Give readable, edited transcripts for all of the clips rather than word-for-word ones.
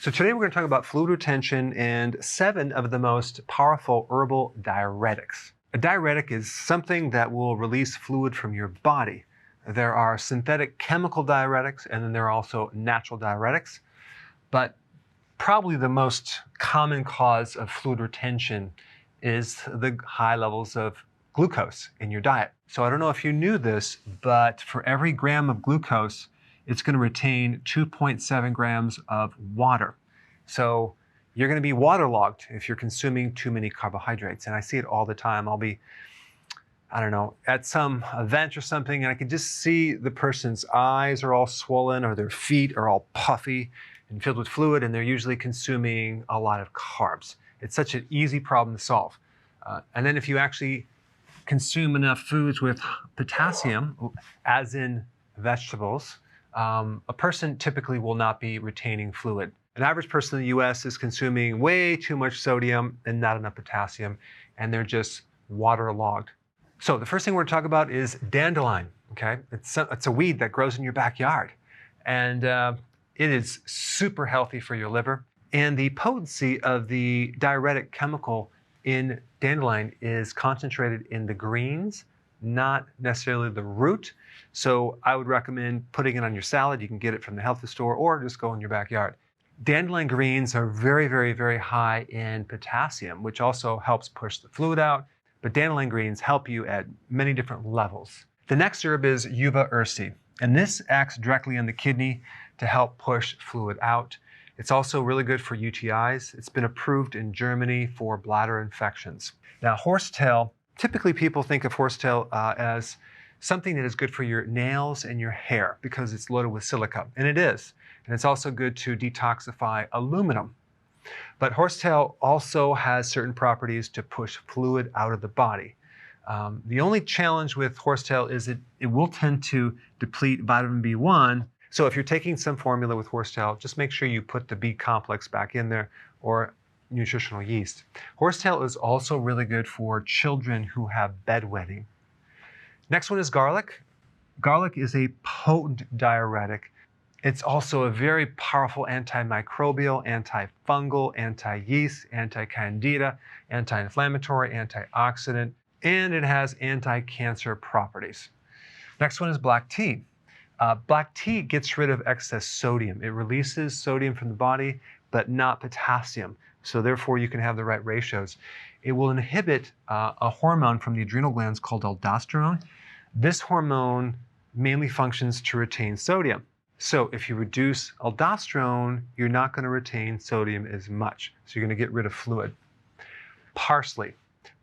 So today we're going to talk about fluid retention and 7 of the most powerful herbal diuretics. A diuretic is something that will release fluid from your body. There are synthetic chemical diuretics and then there are also natural diuretics. But probably the most common cause of fluid retention is the high levels of glucose in your diet. So I don't know if you knew this, but for every gram of glucose, it's going to retain 2.7 grams of water. So you're going to be waterlogged if you're consuming too many carbohydrates. And I see it all the time. I'll be, at some event or something, and I can just see the person's eyes are all swollen or their feet are all puffy and filled with fluid, and they're usually consuming a lot of carbs. It's such an easy problem to solve. And then if you actually consume enough foods with potassium, as in vegetables, a person typically will not be retaining fluid. An average person in the US is consuming way too much sodium and not enough potassium, and they're just waterlogged. So the first thing we're going to talk about is dandelion. Okay, it's a weed that grows in your backyard, and it is super healthy for your liver. And the potency of the diuretic chemical in dandelion is concentrated in the greens, not necessarily the root. So I would recommend putting it on your salad. You can get it from the health food store or just go in your backyard. Dandelion greens are very, very, very high in potassium, which also helps push the fluid out. But dandelion greens help you at many different levels. The next herb is Uva Ursi, and this acts directly on the kidney to help push fluid out. It's also really good for UTIs. It's been approved in Germany for bladder infections. Now, horsetail, typically people think of horsetail as something that is good for your nails and your hair because it's loaded with silica, and it is. And it's also good to detoxify aluminum. But horsetail also has certain properties to push fluid out of the body. The only challenge with horsetail is it will tend to deplete vitamin B1. So if you're taking some formula with horsetail, just make sure you put the B complex back in there or nutritional yeast. Horsetail is also really good for children who have bedwetting. Next one is garlic. Garlic is a potent diuretic. It's also a very powerful antimicrobial, antifungal, anti-yeast, anti-candida, anti-inflammatory, antioxidant, and it has anti-cancer properties. Next one is black tea. Black tea gets rid of excess sodium. It releases sodium from the body, but not potassium. So therefore you can have the right ratios. It will inhibit a hormone from the adrenal glands called aldosterone. This hormone mainly functions to retain sodium. So if you reduce aldosterone, you're not going to retain sodium as much. So you're going to get rid of fluid. Parsley.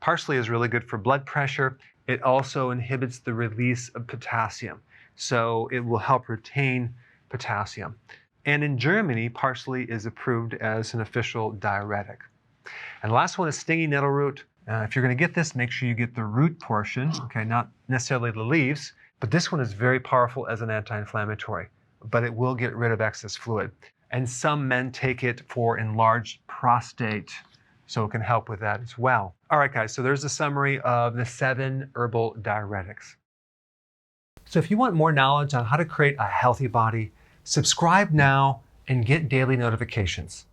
Parsley is really good for blood pressure. It also inhibits the release of potassium. So it will help retain potassium. And in Germany, parsley is approved as an official diuretic. And the last one is stingy nettle root. If you're going to get this, make sure you get the root portion, okay, not necessarily the leaves. But this one is very powerful as an anti-inflammatory, but it will get rid of excess fluid. And some men take it for enlarged prostate, so it can help with that as well. All right, guys, so there's a summary of the 7 herbal diuretics. So if you want more knowledge on how to create a healthy body, subscribe now and get daily notifications.